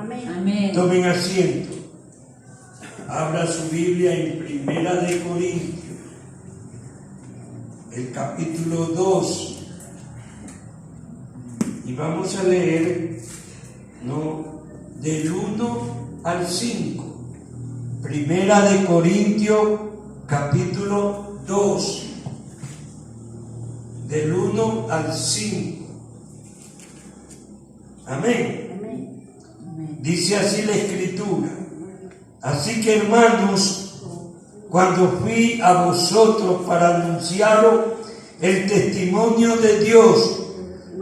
Amén. Tomen asiento. Abra su Biblia en Primera de Corintios, el capítulo 2. Y vamos a leer del 1 al 5. Primera de Corintios, capítulo 2, del 1 al 5. Amén. Dice así la Escritura: así que, hermanos, cuando fui a vosotros para anunciaros el testimonio de Dios,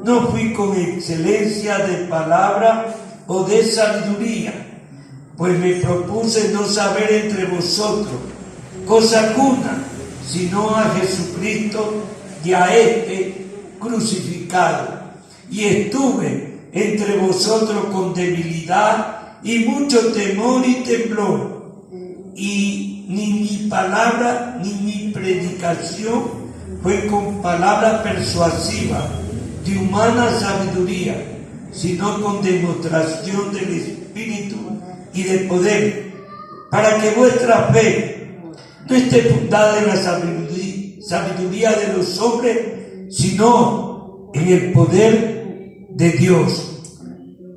no fui con excelencia de palabra o de sabiduría, pues me propuse no saber entre vosotros cosa alguna, sino a Jesucristo y a este crucificado. Y estuve entre vosotros con debilidad y mucho temor y temblor, y ni mi palabra ni mi predicación fue con palabra persuasiva de humana sabiduría, sino con demostración del Espíritu y de poder, para que vuestra fe no esté fundada en la sabiduría de los hombres, sino en el poder de Dios.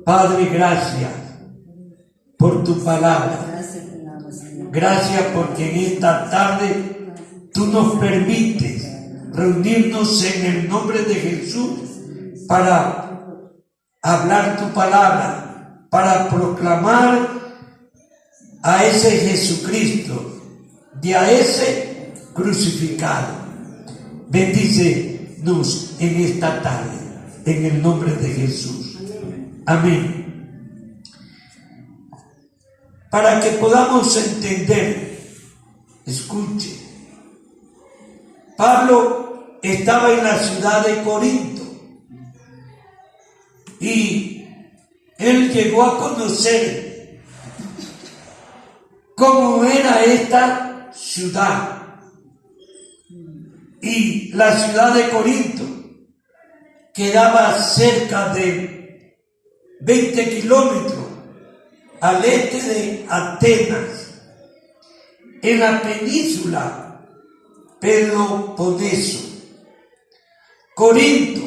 Padre, gracias por tu palabra. Gracias porque en esta tarde tú nos permites reunirnos en el nombre de Jesús para hablar tu palabra, para proclamar a ese Jesucristo y a ese crucificado. Bendícenos en esta tarde, en el nombre de Jesús. Amén. Para que podamos entender, escuche, Pablo estaba en la ciudad de Corinto y él llegó a conocer cómo era esta ciudad. Y la ciudad de Corinto quedaba cerca de 20 kilómetros al este de Atenas, en la península Peloponeso. Corinto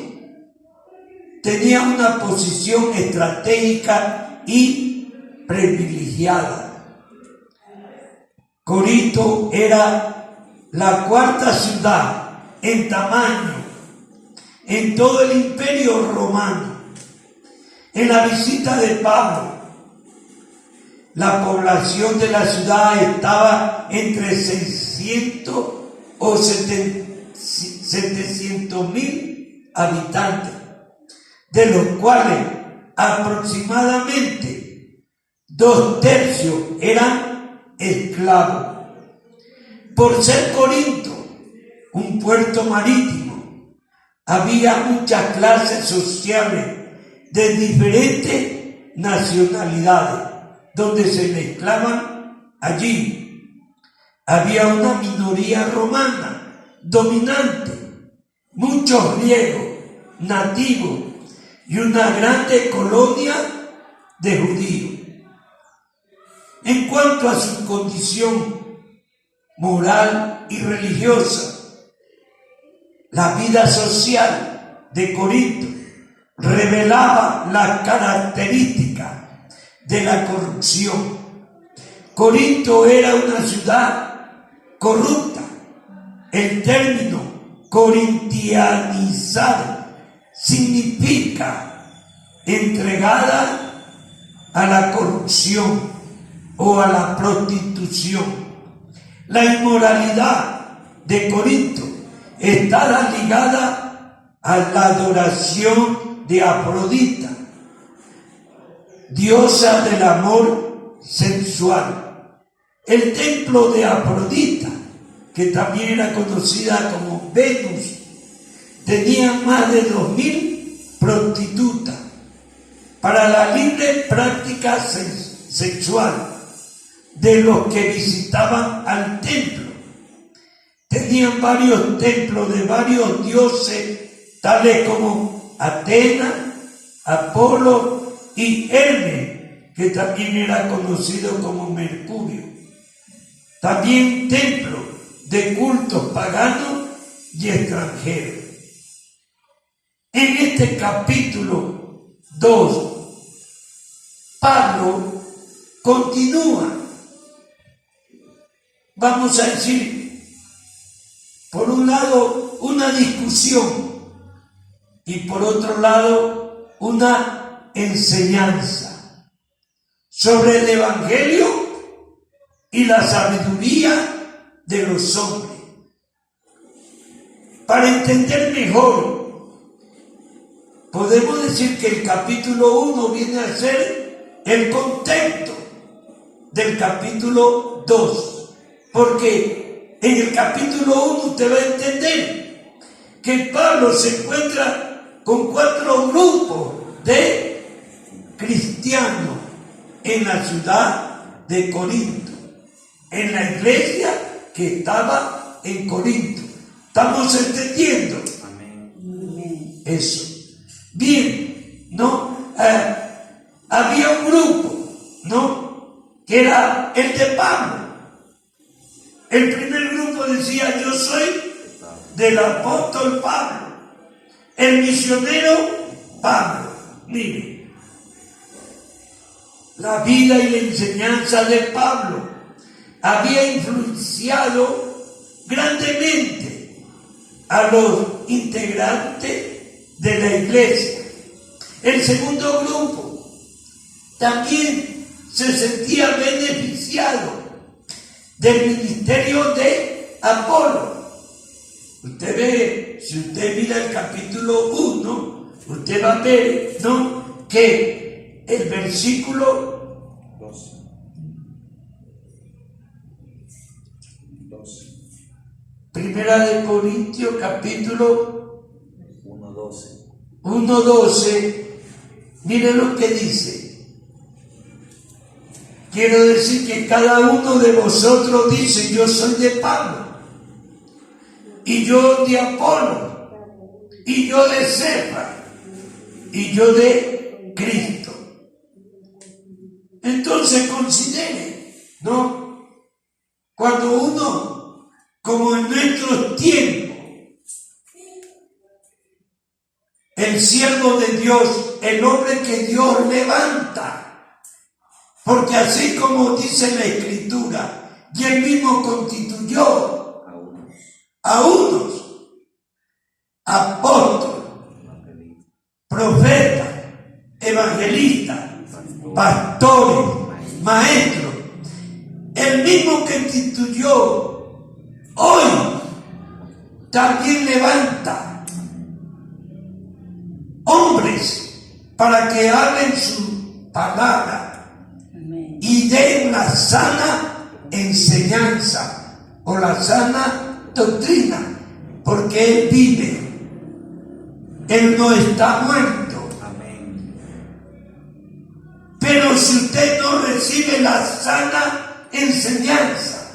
tenía una posición estratégica y privilegiada. Corinto era la cuarta ciudad en tamaño en todo el Imperio Romano. En la visita de Pablo, la población de la ciudad estaba entre 600 o 700,000 habitantes, de los cuales aproximadamente 2/3 eran esclavos. Por ser Corinto un puerto marítimo, había muchas clases sociales de diferentes nacionalidades donde se mezclaban allí. Había una minoría romana dominante, muchos griegos nativos y una grande colonia de judíos. En cuanto a su condición moral y religiosa, la vida social de Corinto revelaba las características de la corrupción. Corinto era una ciudad corrupta. El término corintianizado significa entregada a la corrupción o a la prostitución. La inmoralidad de Corinto estaba ligada a la adoración de Afrodita, diosa del amor sensual. El templo de Afrodita, que también era conocida como Venus, tenía más de 2,000 prostitutas para la libre práctica sexual de los que visitaban al templo. Tenían varios templos de varios dioses, tales como Atenas, Apolo y Hermes, que también era conocido como Mercurio. También templo de cultos paganos y extranjeros. En este capítulo 2, Pablo continúa, vamos a decir, por un lado una discusión y por otro lado una enseñanza sobre el Evangelio y la sabiduría de los hombres. Para entender mejor, podemos decir que el capítulo 1 viene a ser el contexto del capítulo 2, porque en el capítulo 1 usted va a entender que Pablo se encuentra con 4 grupos de cristianos en la ciudad de Corinto, en la iglesia que estaba en Corinto. ¿Estamos entendiendo? Amén. Eso. Bien, ¿no? Había un grupo, ¿no? Que era el de Pablo. El primer grupo decía: yo soy del apóstol Pablo, el misionero Pablo. Mire, la vida y la enseñanza de Pablo había influenciado grandemente a los integrantes de la iglesia. El segundo grupo también se sentía beneficiado del ministerio de Apolo. Usted ve, si usted mira el capítulo 1, usted va a ver, ¿no?, que el versículo 12. Primera de Corintios, capítulo 1:12, mire lo que dice. Quiero decir que cada uno de vosotros dice: yo soy de Pablo, y yo de Apolo, y yo de Cefas, y yo de Cristo. Entonces considere, ¿no? Cuando uno, como en nuestros tiempos, el siervo de Dios, el hombre que Dios levanta, porque así como dice la Escritura, y él mismo constituyó a unos apóstoles, profetas, evangelistas, pastores, maestros. El mismo que instituyó hoy también levanta hombres para que hablen su palabra y den la sana enseñanza o la sana doctrina, porque Él vive, Él no está muerto. Pero si usted no recibe la sana enseñanza,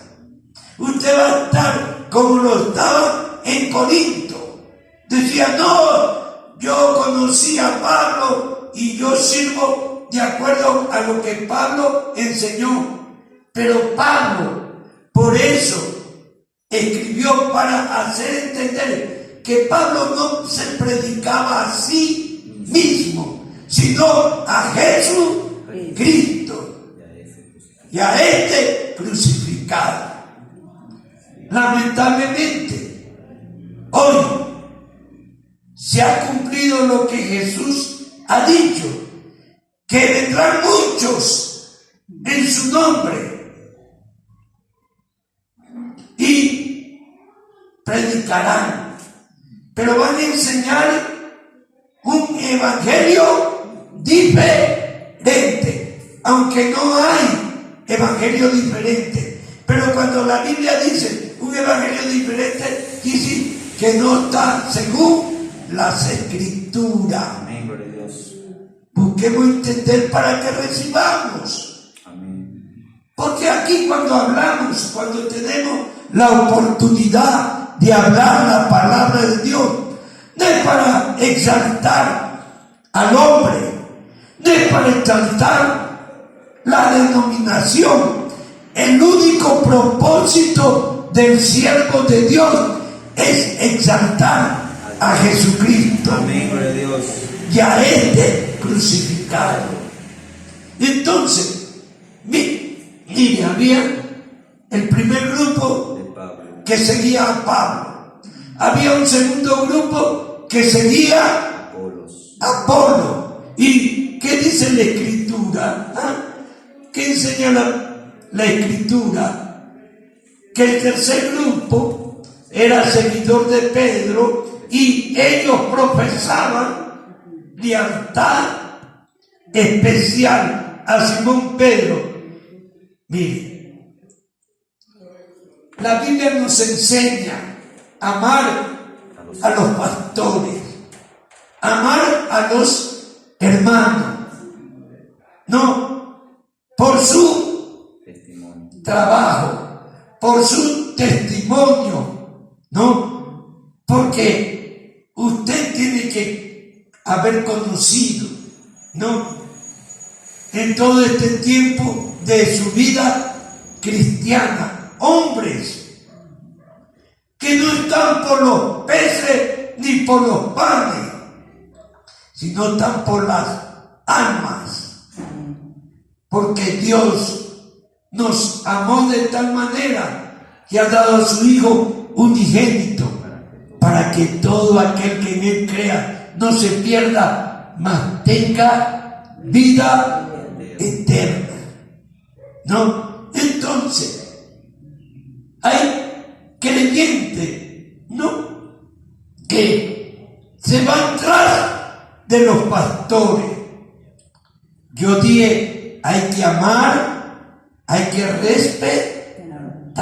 usted va a estar como lo estaba en Corinto. Decía: no, yo conocí a Pablo y yo sirvo de acuerdo a lo que Pablo enseñó. Pero Pablo, por eso, escribió para hacer entender que Pablo no se predicaba a sí mismo, sino a Jesús Cristo y a este crucificado. Lamentablemente, hoy se ha cumplido lo que Jesús ha dicho, que vendrán muchos en su nombre y predicarán, pero van a enseñar un evangelio diferente, aunque no hay evangelio diferente. Pero cuando la Biblia dice un evangelio diferente, dice que no está según las Escrituras. Amén, gloria a Dios. Busquemos entender para que recibamos. Amén. Porque aquí cuando hablamos, cuando tenemos la oportunidad de hablar la palabra de Dios, no es para exaltar al hombre, no es para exaltar la denominación. El único propósito del siervo de Dios es exaltar a Jesucristo. Amén, gloria a Dios. Y a este crucificado. Entonces, mire, había el primer grupo que seguía a Pablo. Había un segundo grupo que seguía a Apolo. ¿Y qué dice la Escritura? ¿Qué enseña la Escritura? Que el tercer grupo era seguidor de Pedro y ellos profesaban lealtad especial a Simón Pedro. Mire, la Biblia nos enseña a amar a los pastores, amar a los hermanos, no por su trabajo, por su testimonio, no, porque usted tiene que haber conocido, no, en todo este tiempo de su vida cristiana, hombres que no están por los peces ni por los panes, sino están por las almas, porque Dios nos amó de tal manera que ha dado a su Hijo unigénito para que todo aquel que en Él crea no se pierda, mas tenga vida eterna. ¿No? Entonces, hay creyentes, ¿no?, que se van tras de los pastores. Yo dije, hay que amar, hay que respetar,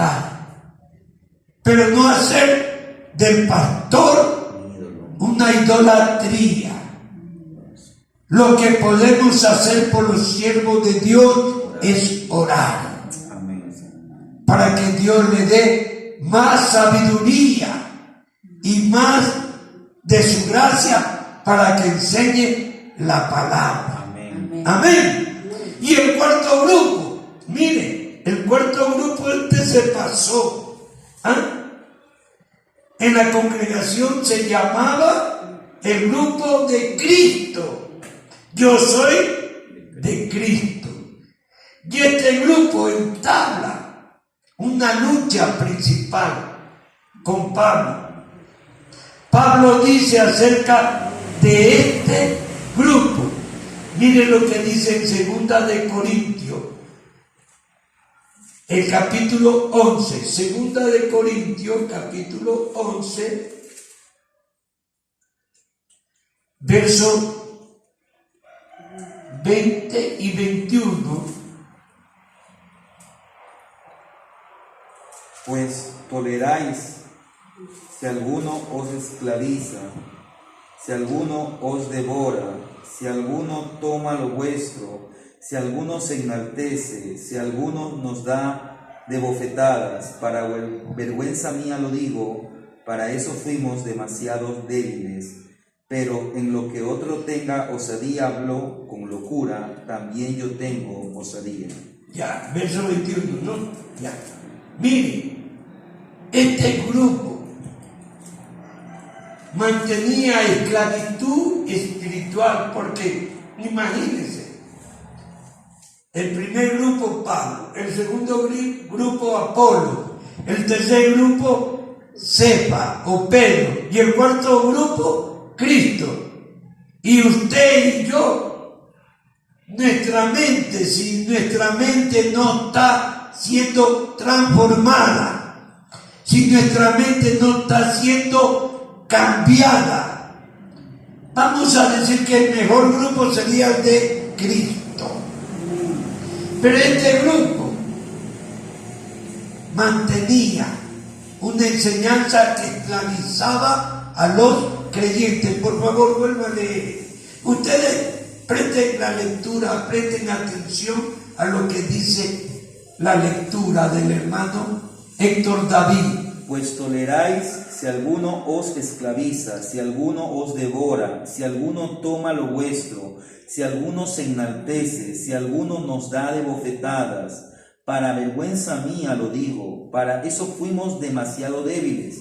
pero no hacer del pastor una idolatría. Lo que podemos hacer por los siervos de Dios es orar para que Dios le dé más sabiduría y más de su gracia para que enseñe la palabra. Amén. Y el cuarto grupo, mire, el cuarto grupo se pasó. En la congregación se llamaba el grupo de Cristo. Yo soy de Cristo. Y este grupo entabla una lucha principal con Pablo. Pablo dice acerca de este grupo. Mire lo que dice en 2 de Corintios, el capítulo 11. 2 de Corintios, capítulo 11, verso 20 y 21. Pues toleráis si alguno os esclaviza, si alguno os devora, si alguno toma lo vuestro, si alguno se enaltece, si alguno nos da de bofetadas, para vergüenza mía lo digo, para eso fuimos demasiado débiles. Pero en lo que otro tenga osadía hablo con locura, también yo tengo osadía. Ya, verso 21, ¿no? Ya. Mire, este grupo mantenía esclavitud espiritual, porque imagínense, el primer grupo Pablo, el segundo grupo Apolo, el tercer grupo Cefa o Pedro y el cuarto grupo Cristo. Y usted y yo, nuestra mente, si nuestra mente no está siendo transformada, si nuestra mente no está siendo cambiada, vamos a decir que el mejor grupo sería el de Cristo. Pero este grupo mantenía una enseñanza que esclavizaba a los creyentes. Por favor, vuelvan a leer. Ustedes presten la lectura, presten atención a lo que dice la lectura del hermano Héctor David. Pues toleráis si alguno os esclaviza, si alguno os devora, si alguno toma lo vuestro, si alguno se enaltece, si alguno nos da de bofetadas, para vergüenza mía lo digo, para eso fuimos demasiado débiles.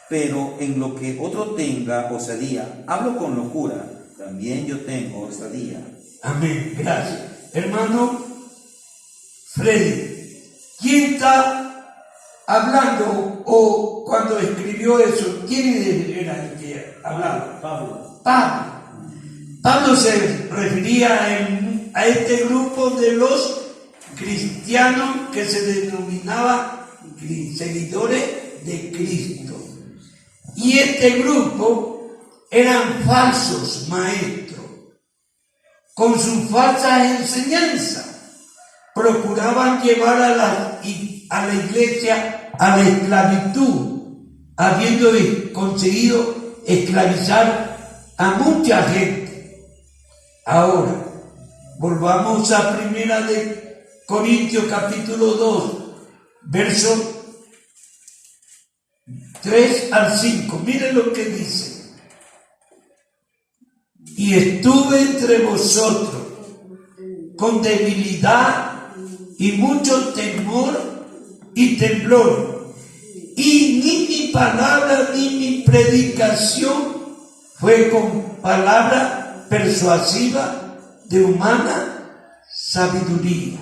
Pero en lo que otro tenga osadía, hablo con locura, también yo tengo osadía. Amén, gracias. Hermano Freddy, ¿quién está hablando o cuando escribió eso? ¿Quién era el que hablaba? Pablo se refería a este grupo de los cristianos que se denominaba seguidores de Cristo. Y este grupo eran falsos maestros, con sus falsas enseñanzas. Procuraban llevar a la iglesia a la esclavitud, habiendo conseguido esclavizar a mucha gente. Ahora, volvamos a 1 Corintios capítulo 2, versos 3 al 5. Miren lo que dice. Y estuve entre vosotros con debilidad y mucho temor y temblor, y ni mi palabra ni mi predicación fue con palabra persuasiva de humana sabiduría,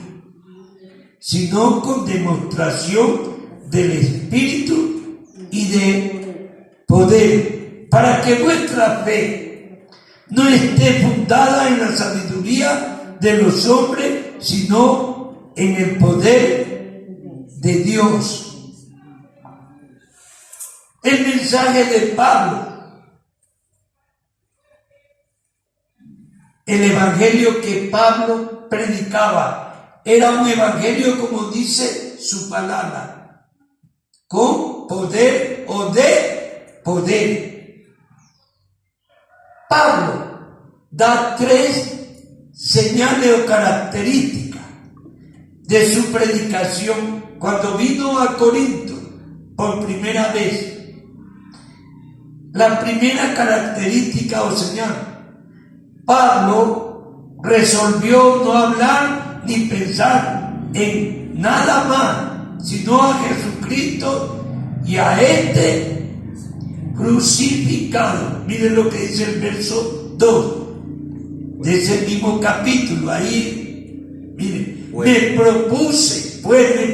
sino con demostración del Espíritu y de poder, para que vuestra fe no esté fundada en la sabiduría de los hombres, sino en el poder de Dios. El mensaje de Pablo, el evangelio que Pablo predicaba, era un evangelio, como dice su palabra, con poder o de poder. Pablo da 3 señales o características de su predicación cuando vino a Corinto por primera vez. La primera característica o señal: Pablo resolvió no hablar ni pensar en nada más, sino a Jesucristo y a este crucificado. Miren lo que dice el verso 2 de ese mismo capítulo. Ahí, miren. Me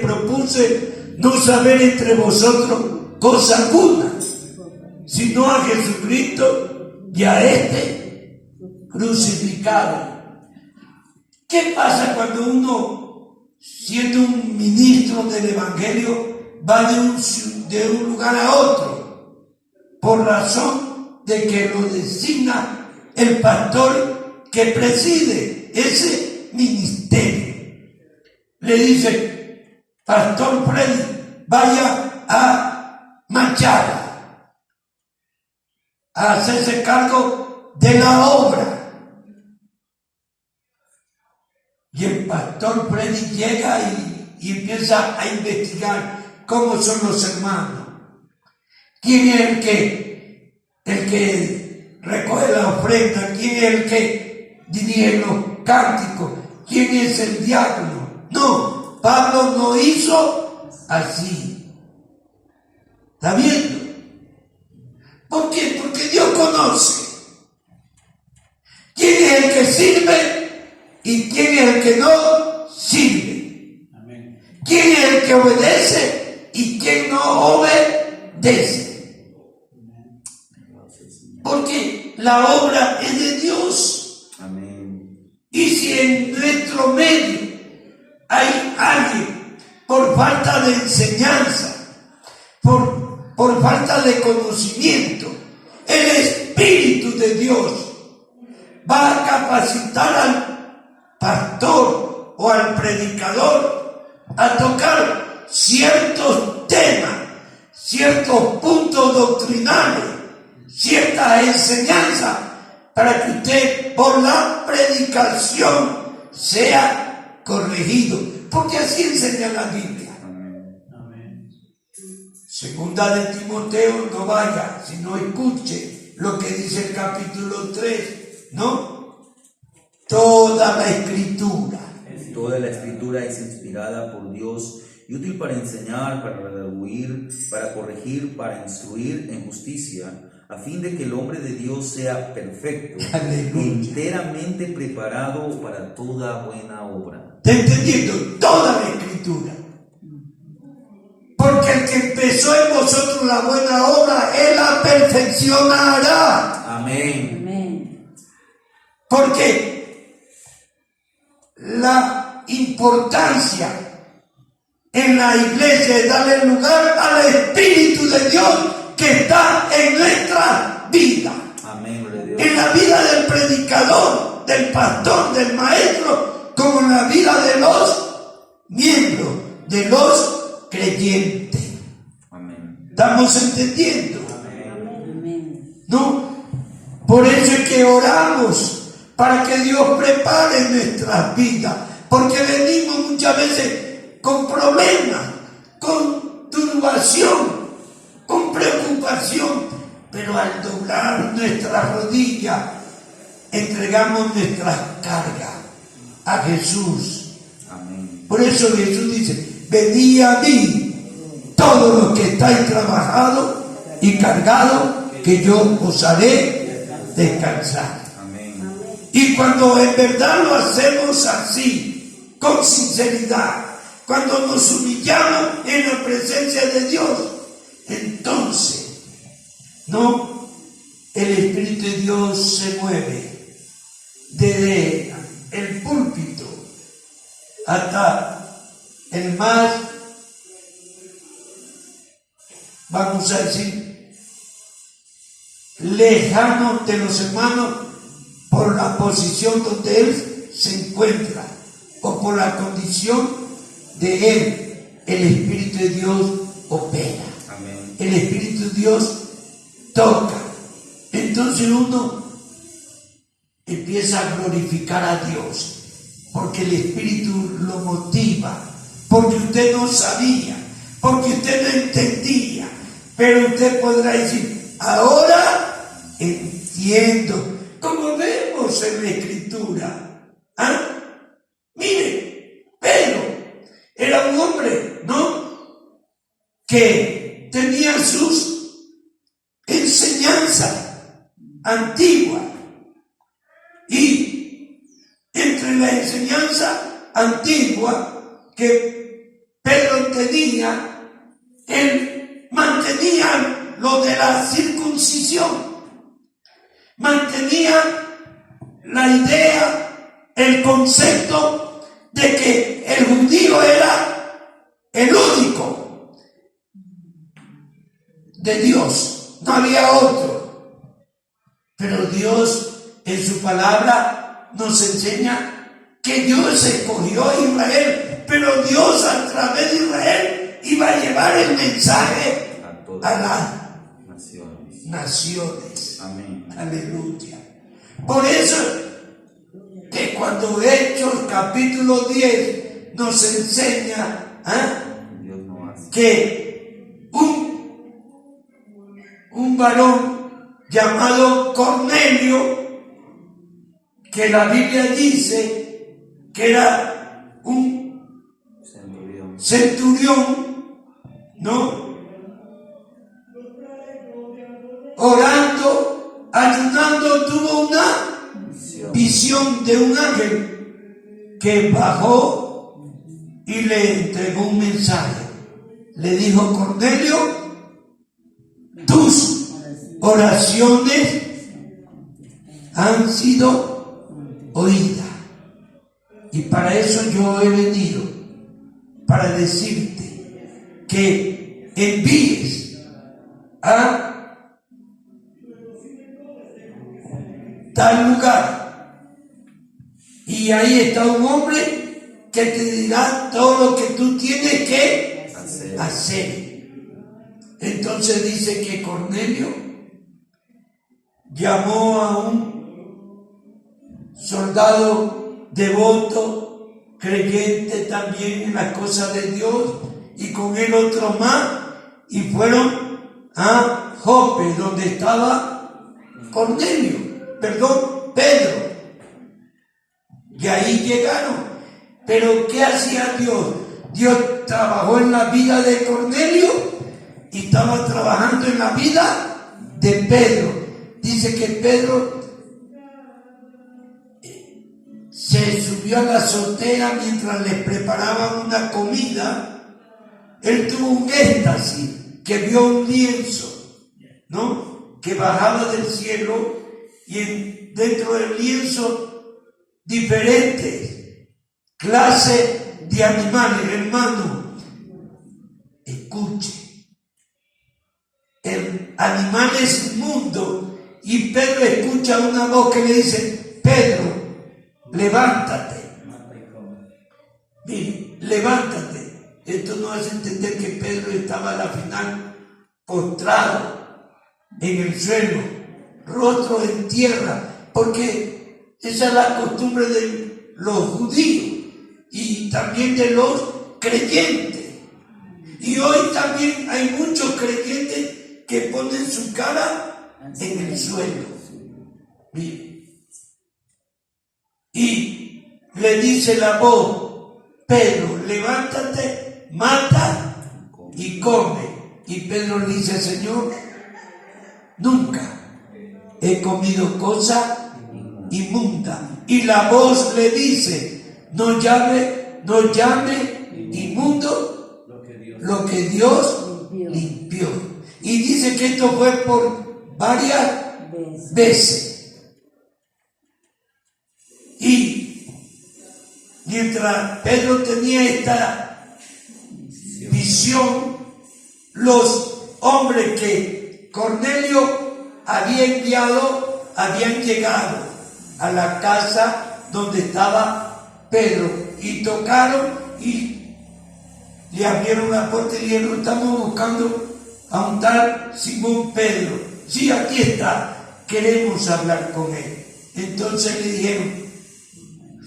propuse no saber entre vosotros cosa alguna, sino a Jesucristo y a este crucificado. ¿Qué pasa cuando uno, siendo un ministro del Evangelio, va de un lugar a otro? Por razón de que lo designa el pastor que preside ese ministerio. Le dice: Pastor Freddy, vaya a Machala a hacerse cargo de la obra. Y el pastor Freddy llega y empieza a investigar cómo son los hermanos, quién es el que recoge la ofrenda, quién es el que dirige los cánticos, quién es el diácono. No, Pablo no hizo así. ¿Está viendo? ¿Por qué? Porque Dios conoce quién es el que sirve y quién es el que no sirve. Amén. Quién es el que obedece y quién no obedece. Porque la obra es de Dios. Amén. Y si en nuestro medio hay alguien, por falta de enseñanza, por falta de conocimiento, el Espíritu de Dios va a capacitar al pastor o al predicador a tocar ciertos temas, ciertos puntos doctrinales, ciertas enseñanzas, para que usted por la predicación sea corregido, porque así enseña la Biblia. Amén. Segunda de Timoteo, no vaya, sino escuche lo que dice el capítulo 3, ¿no? Toda la escritura. Toda la escritura es inspirada por Dios y útil para enseñar, para redarguir, para corregir, para instruir en justicia, a fin de que el hombre de Dios sea perfecto, enteramente preparado para toda buena obra. ¿Está entendiendo? Toda la escritura. Porque el que empezó en vosotros la buena obra, Él la perfeccionará. Amén. Porque la importancia en la iglesia es darle lugar al Espíritu de Dios que está en nuestra vida. Amén, gloria a Dios. En la vida del predicador, del pastor, del maestro, como en la vida de los miembros, de los creyentes. Amén. ¿Estamos entendiendo? Amén. ¿No? Por eso es que oramos para que Dios prepare nuestras vidas, porque venimos muchas veces con problemas, con turbación, con preocupación, pero al doblar nuestras rodillas entregamos nuestras cargas a Jesús. Amén. Por eso Jesús dice: venid a mí todos los que estáis trabajados y cargados, que yo os haré descansar. Amén. Y cuando en verdad lo hacemos así, con sinceridad, cuando nos humillamos en la presencia de Dios, entonces, ¿no? El Espíritu de Dios se mueve desde el púlpito hasta el más, vamos a decir, lejano de los hermanos, por la posición donde Él se encuentra o por la condición de Él. El Espíritu de Dios opera. Amén. El Espíritu de Dios toca. Entonces uno empieza a glorificar a Dios, porque el Espíritu lo motiva, porque usted no sabía, porque usted no entendía, pero usted podrá decir: ahora entiendo, como vemos en la Escritura. ¿Ah? Mire, Pedro era un hombre, ¿no?, que tenía sus enseñanzas antiguas, y entre la enseñanza antigua que Pedro tenía, él mantenía lo de la circuncisión, mantenía la idea, el concepto de que el judío era el único de Dios, no había otro. Pero Dios en su palabra nos enseña que Dios escogió a Israel, pero Dios a través de Israel iba a llevar el mensaje a las naciones. Amén. Aleluya. Por eso que cuando Hechos capítulo 10 nos enseña Dios no hace. que un varón llamado Cornelio, que la Biblia dice que era un centurión, ¿no?, orando, ayunando, tuvo una visión de un ángel que bajó y le entregó un mensaje. Le dijo: Cornelio, tus oraciones han sido oídas, y para eso yo he venido, para decirte que envíes a tal lugar, y ahí está un hombre que te dirá todo lo que tú tienes que hacer. Entonces dice que Cornelio llamó a un soldado devoto, creyente también en las cosas de Dios, y con él otro más, y fueron a Jope, donde estaba Pedro. Y ahí llegaron. Pero ¿qué hacía Dios? Dios trabajó en la vida de Cornelio y estaba trabajando en la vida de Pedro. Dice que Pedro se subió a la azotea mientras les preparaban una comida. Él tuvo un éxtasis, que vio un lienzo, ¿no?, que bajaba del cielo, y dentro del lienzo diferentes clases de animales. Hermano, escuche, el animal es mundo, y Pedro escucha una voz que le dice: Pedro, levántate. Mire, levántate. Esto nos hace entender que Pedro estaba a la final postrado en el suelo, rostro en tierra, porque esa es la costumbre de los judíos y también de los creyentes. Y hoy también hay muchos creyentes que ponen su cara en el suelo. Mire. Y le dice la voz: Pedro, levántate, mata y come. Y Pedro le dice: Señor, nunca he comido cosa inmunda. Y la voz le dice: no llame inmundo lo que Dios limpió. Y dice que esto fue por varias veces. Y mientras Pedro tenía esta visión, los hombres que Cornelio había enviado habían llegado a la casa donde estaba Pedro y tocaron y le abrieron la puerta y le dijeron: estamos buscando a un tal Simón Pedro. Sí, aquí está, queremos hablar con él. Entonces le dijeron,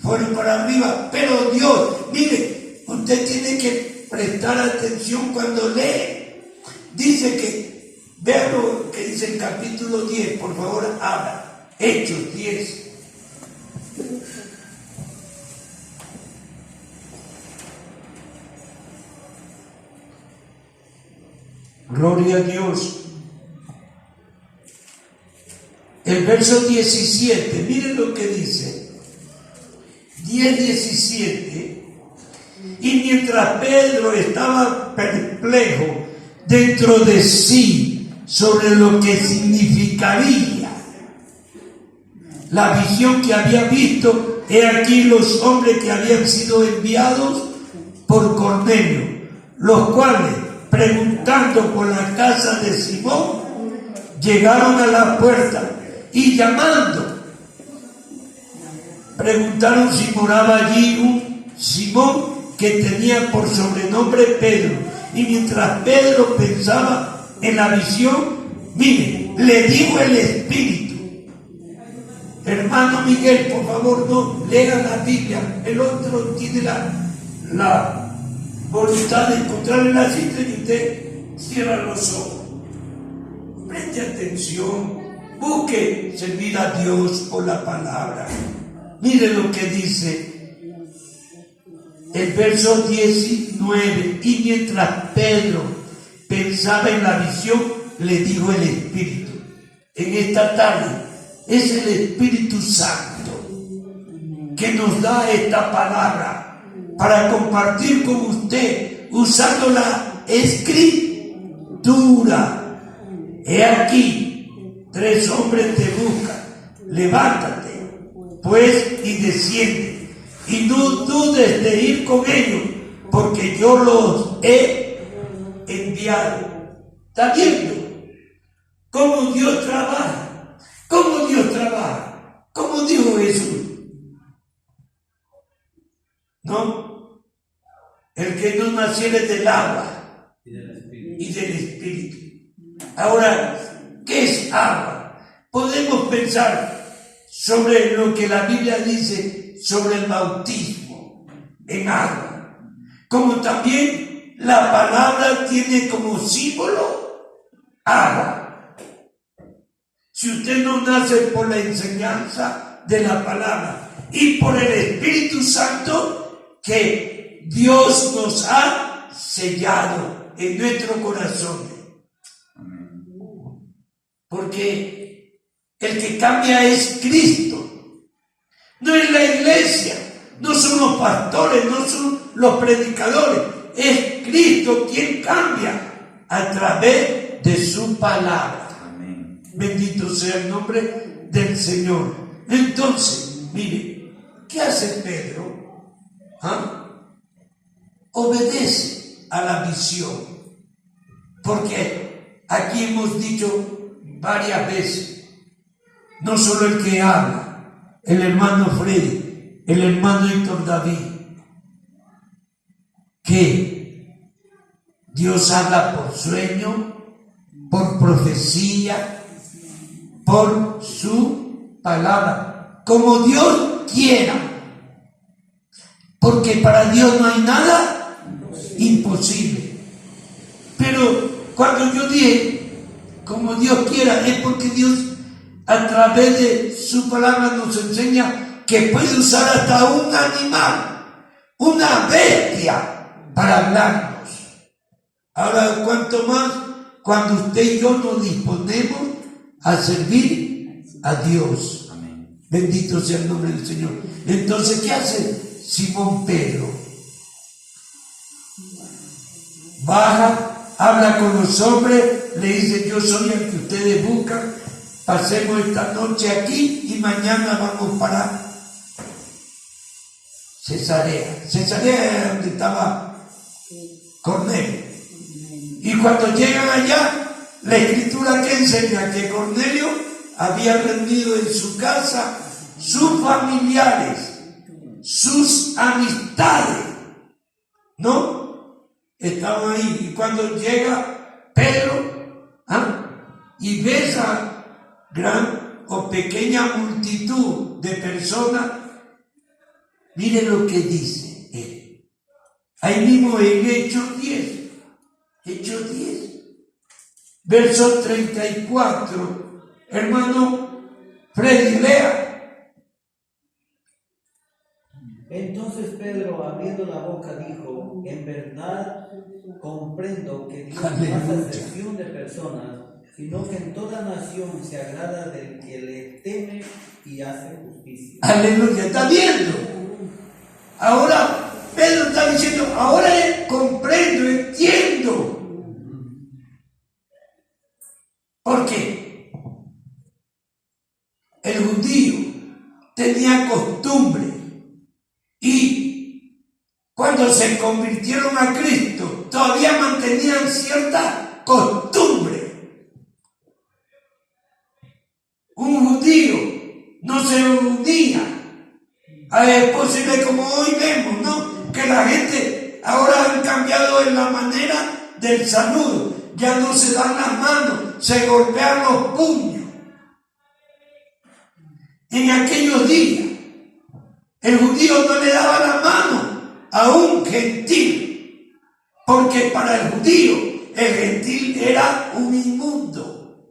fueron para arriba, pero Dios, mire, usted tiene que prestar atención cuando lee. Dice que, vean lo que dice el capítulo 10, por favor, habla, Hechos 10. Gloria a Dios. El verso 17, miren lo que dice. 10:17. Y mientras Pedro estaba perplejo dentro de sí sobre lo que significaría la visión que había visto, he aquí los hombres que habían sido enviados por Cornelio, los cuales, preguntando por la casa de Simón, llegaron a la puerta y llamando, preguntaron si moraba allí un Simón que tenía por sobrenombre Pedro. Y mientras Pedro pensaba en la visión, mire, le dijo el Espíritu. Hermano Miguel, por favor, no lea la Biblia. El otro tiene la voluntad de encontrar en la cita y usted cierra los ojos. Preste atención, busque servir a Dios por la palabra. Mire lo que dice el verso 19. Y mientras Pedro pensaba en la visión, le dijo el Espíritu. En esta tarde es el Espíritu Santo que nos da esta palabra para compartir con usted usando la Escritura. He aquí, 3 hombres te buscan. Levántate, pues, y desciende, y no dudes de ir con ellos, porque yo los he enviado. ¿Está viendo cómo Dios trabaja? ¿Cómo Dios trabaja? ¿Cómo dijo Jesús? ¿No? El que no naciere del agua y del Espíritu. Ahora, ¿qué es agua? Podemos pensar sobre lo que la Biblia dice sobre el bautismo en agua, como también la palabra tiene como símbolo agua. Si usted no nace por la enseñanza de la palabra y por el Espíritu Santo que Dios nos ha sellado en nuestro corazón. Porque el que cambia es Cristo, no es la iglesia, no son los pastores, no son los predicadores, es Cristo quien cambia a través de su palabra. Amén. Bendito sea el nombre del Señor. Entonces, mire, ¿qué hace Pedro? Obedece a la visión, porque aquí hemos dicho varias veces, no solo el que habla, el hermano Freddy, el hermano Héctor David, que Dios habla por sueño, por profecía, por su palabra, como Dios quiera, porque para Dios no hay nada imposible. Pero cuando yo dije como Dios quiera, es porque Dios a través de su palabra nos enseña que puede usar hasta un animal, una bestia, para hablarnos. Ahora, cuanto más cuando usted y yo nos disponemos a servir a Dios. Amén. Bendito sea el nombre del Señor. Entonces, ¿qué hace Simón Pedro? Baja, habla con los hombres, le dice: yo soy el que ustedes buscan, pasemos esta noche aquí y mañana vamos para Cesarea. Cesarea era donde estaba Cornelio. Y cuando llegan allá, la escritura que enseña que Cornelio había reunido en su casa sus familiares, sus amistades, ¿no? Estaban ahí. Y cuando llega Pedro y ve esa gran o pequeña multitud de personas, mire lo que dice él. Ahí mismo en Hechos 10, verso 34. Hermano Freddy, lea. Entonces Pedro, abriendo la boca, dijo: en verdad comprendo que Dios no hace acepción de personas, sino que en toda nación se agrada del que le teme y hace justicia. Aleluya, ¿está viendo? Ahora Pedro está diciendo: ahora comprendo, entiendo. ¿Por qué? El judío tenía costumbre, y cuando se convirtieron a Cristo todavía mantenían cierta costumbre. Un judío no se unía. Es posible, como hoy vemos, ¿no?, que la gente ahora han cambiado en la manera del saludo. Ya no se dan las manos, se golpean los puños. En aquellos días, el judío no le daba la mano a un gentil, porque para el judío el gentil era un inmundo,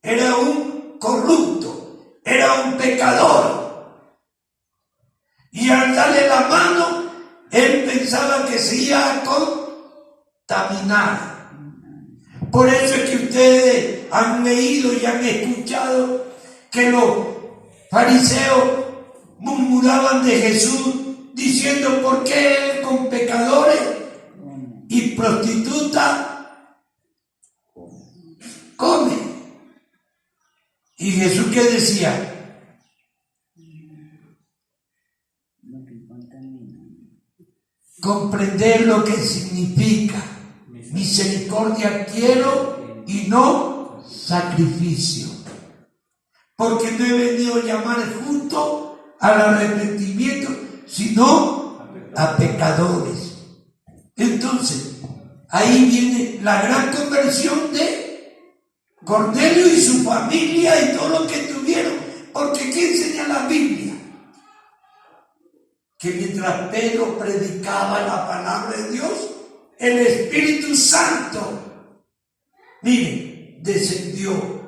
era un corrupto, era un pecador. Y al darle la mano, él pensaba que se iba a contaminar. Por eso es que ustedes han leído y han escuchado que los fariseos murmuraban de Jesús diciendo: ¿por qué él con pecadores y prostitutas come? Y Jesús, ¿qué decía? Comprender lo que significa misericordia quiero y no sacrificio, porque no he venido a llamar justo al arrepentimiento, sino a pecadores. Entonces, ahí viene la gran conversión de Cornelio y su familia y todo lo que tuvieron, porque ¿qué enseña la Biblia? Que mientras Pedro predicaba la palabra de Dios, el Espíritu Santo, miren, descendió.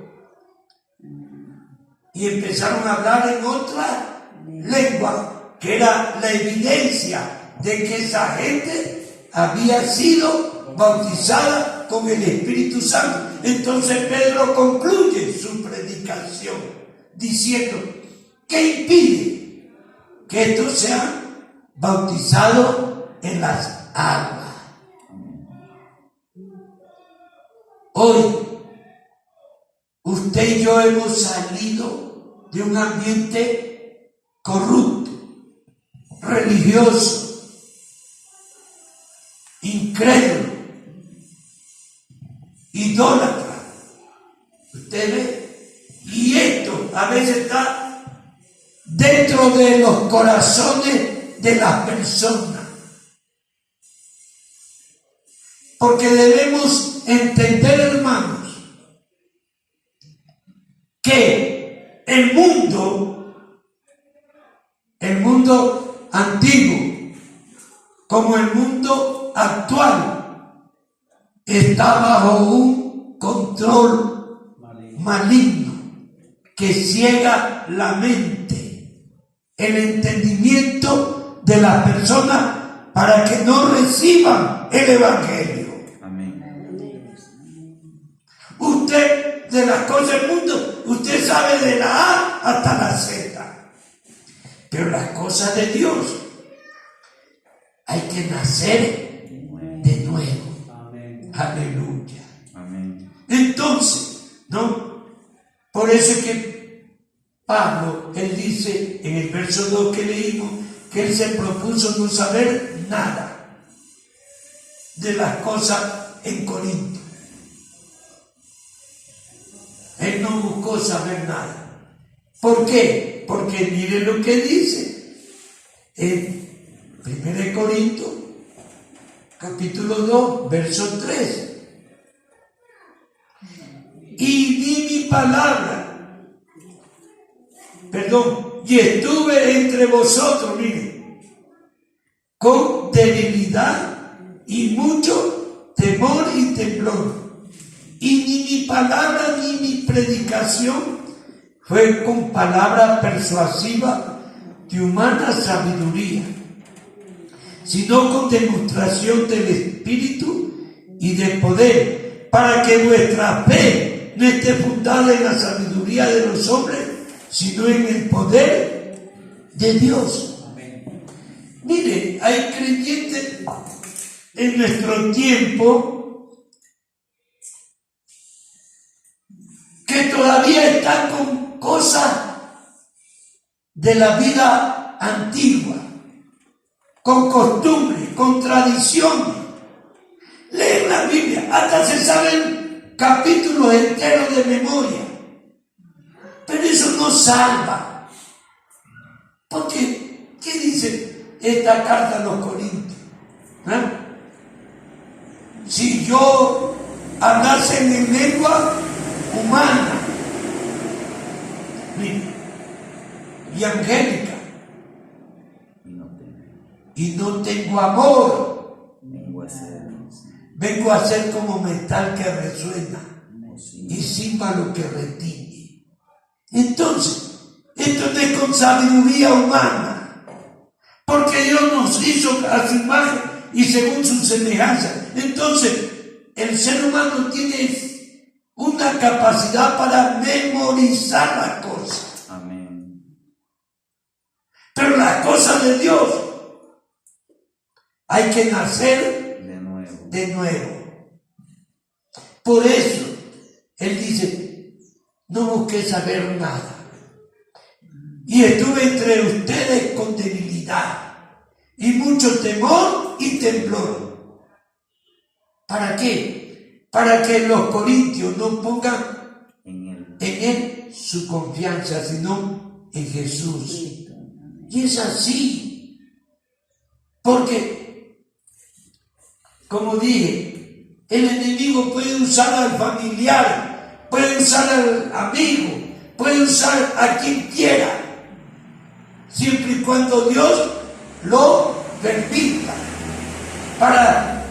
Y empezaron a hablar en otra lengua, que era la evidencia de que esa gente había sido bautizada con el Espíritu Santo. Entonces Pedro concluye su predicación diciendo: ¿qué impide que estos sean bautizados en las aguas? Hoy usted y yo hemos salido de un ambiente corrupto, religioso, incrédulo, idólatra. Usted ve, y esto a veces está dentro de los corazones de las personas. Porque debemos entender, hermanos, que el mundo antiguo, como el mundo actual, está bajo un control maligno que ciega la mente, el entendimiento de las personas para que no reciban el Evangelio. Amén. Usted, de las cosas del mundo, usted sabe de la A hasta la Z. Pero las cosas de Dios, hay que nacer de nuevo. Amén. Aleluya. Amén. Entonces, ¿no? Por eso es que Pablo, él dice en el verso 2 que leímos, que él se propuso no saber nada de las cosas en Corinto. Él no buscó saber nada. ¿Por qué? Porque mire lo que dice en 1 Corintios, capítulo 2, verso 3. Y di mi palabra, y estuve entre vosotros, miren, con debilidad y mucho temor y temblor. Y ni mi palabra ni mi predicación fue con palabra persuasiva de humana sabiduría, sino con demostración del Espíritu y del poder, para que vuestra fe no esté fundada en la sabiduría de los hombres, sino en el poder de Dios. Amén. Mire, hay creyentes en nuestro tiempo que todavía están con cosas de la vida antigua, con costumbres, con tradiciones. Leen la Biblia, hasta se saben capítulos enteros de memoria, pero eso no salva. Porque, ¿qué dice esta carta a los Corintios? Si yo hablase en lengua humana y angélica y no tengo amor, vengo a ser como metal que resuena y címbalo que retiñe. Entonces, esto no es con sabiduría humana, porque Dios nos hizo a su imagen y según su semejanza. Entonces, el ser humano tiene una capacidad para memorizar las cosas. Amén. Pero las cosas de Dios hay que nacer de nuevo. Por eso, Él dice, no busqué saber nada. Y estuve entre ustedes con debilidad y mucho temor y temblor. ¿Para qué? Para que los corintios no pongan en Él su confianza, sino en Jesús. Y es así. Porque, como dije, el enemigo puede usar al familiar, puede usar al amigo, puede usar a quien quiera, siempre y cuando Dios lo permita, para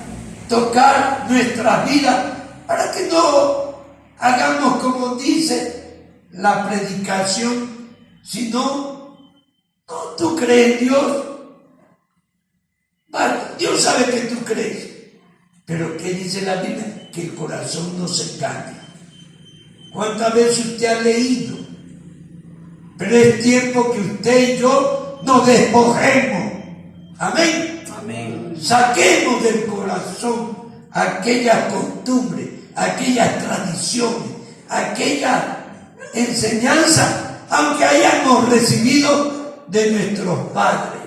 tocar nuestra vida para que no hagamos como dice la predicación, sino, no, tú crees en Dios. Vale, Dios sabe que tú crees, pero ¿qué dice la Biblia? Que el corazón no se engaña. ¿Cuántas veces usted ha leído? Pero es tiempo que usted y yo nos despojemos. Amén. Amén. Saquemos del corazón aquellas costumbres, aquellas tradiciones, aquella enseñanza, aunque hayamos recibido de nuestros padres.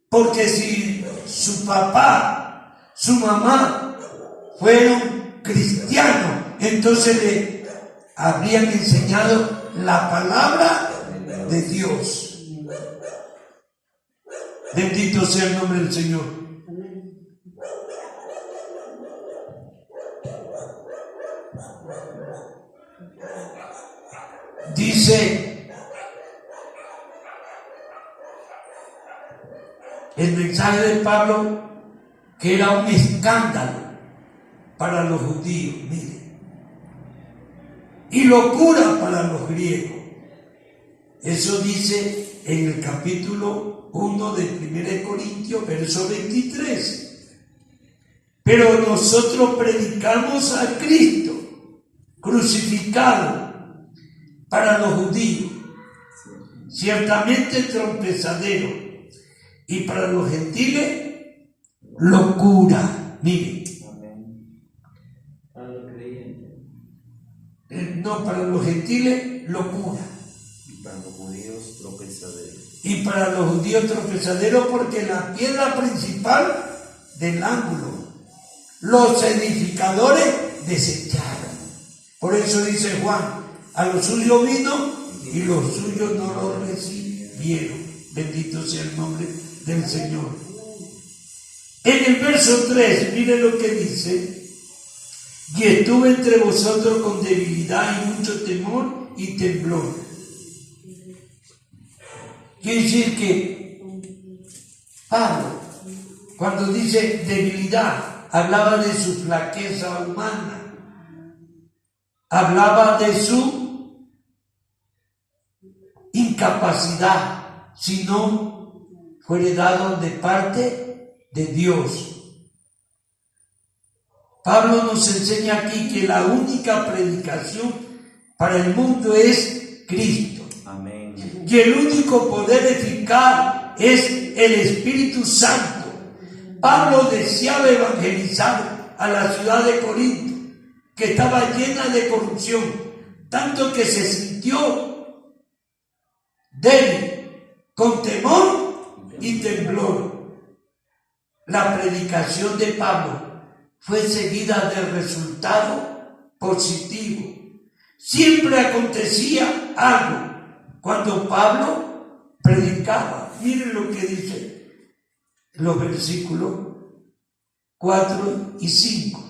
Porque si su papá, su mamá fueron cristianos, entonces le habrían enseñado la palabra de Dios. Bendito sea el nombre del Señor. Dice el mensaje de Pablo que era un escándalo para los judíos, mire, y locura para los griegos. Eso dice en el capítulo 1 de 1 Corintios, verso 23. Pero nosotros predicamos a Cristo crucificado para los judíos, ciertamente tropezadero, y para los gentiles locura. Mire, Para los creyentes. no, para los gentiles locura. Y para los judíos tropezadero. Y para los judíos tropezadero, porque la piedra principal del ángulo los edificadores desecharon. Por eso dice Juan, a los suyos vino y los suyos no lo recibieron. Bendito sea el nombre del Señor. En el verso 3, mire lo que dice: y estuve entre vosotros con debilidad y mucho temor y temblor. Quiere decir que Pablo, cuando dice debilidad, hablaba de su flaqueza humana, hablaba de su incapacidad, si no fuere dado de parte de Dios. Pablo nos enseña aquí que la única predicación para el mundo es Cristo. Amén. Y el único poder eficaz es el Espíritu Santo. Pablo deseaba evangelizar a la ciudad de Corinto, que estaba llena de corrupción, tanto que se sintió débil, con temor y temblor. La predicación de Pablo fue seguida de resultado positivo. Siempre acontecía algo cuando Pablo predicaba. Miren lo que dice los versículos 4 y 5.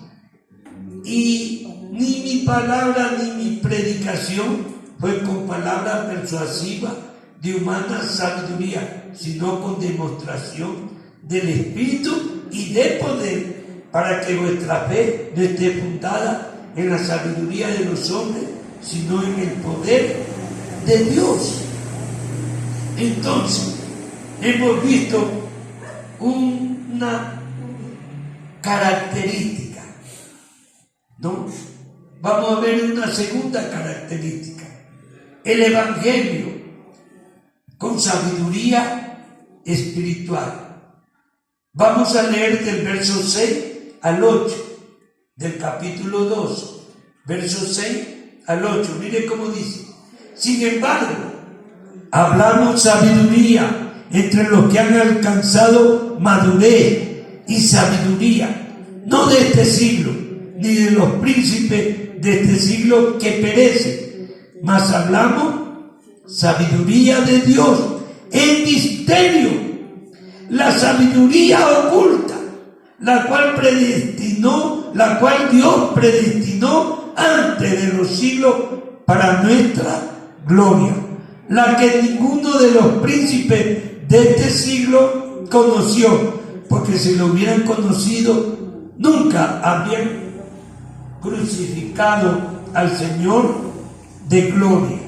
Y ni mi palabra ni mi predicación fue con palabra persuasiva de humana sabiduría, sino con demostración del Espíritu y de poder, para que vuestra fe no esté fundada en la sabiduría de los hombres, sino en el poder de Dios. Entonces, hemos visto una característica, ¿no? Vamos a ver una segunda característica: el Evangelio con sabiduría espiritual. Vamos a leer del verso 6 al 8 del capítulo 2, verso 6 al 8. Mire cómo dice: sin embargo, hablamos sabiduría entre los que han alcanzado madurez y sabiduría, no de este siglo, ni de los príncipes de este siglo que perecen, mas hablamos sabiduría de Dios en misterio, la sabiduría oculta, la cual Dios predestinó antes de los siglos para nuestra gloria, la que ninguno de los príncipes de este siglo conoció, porque si lo hubieran conocido nunca habrían crucificado al Señor de gloria.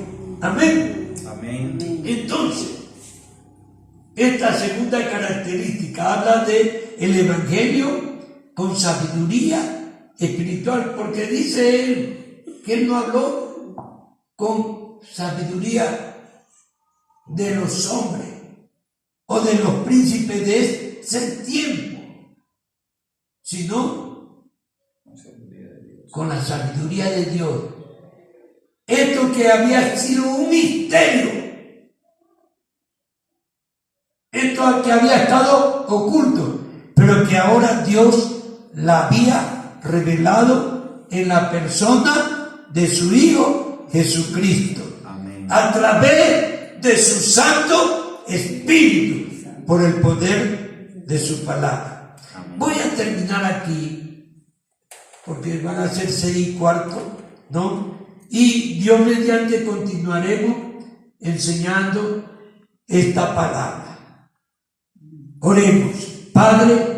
Amén. Amén. Entonces, esta segunda característica habla de el Evangelio con sabiduría espiritual, porque dice él que él no habló con sabiduría de los hombres o de los príncipes de ese tiempo, sino con la sabiduría de Dios. Esto que había sido un misterio, esto que había estado oculto, pero que ahora Dios la había revelado en la persona de su Hijo Jesucristo. Amén. A través de su Santo Espíritu, por el poder de su palabra. Amén. Voy a terminar aquí, porque van a ser 6:15, ¿no? Y Dios mediante continuaremos enseñando esta palabra. Oremos. Padre,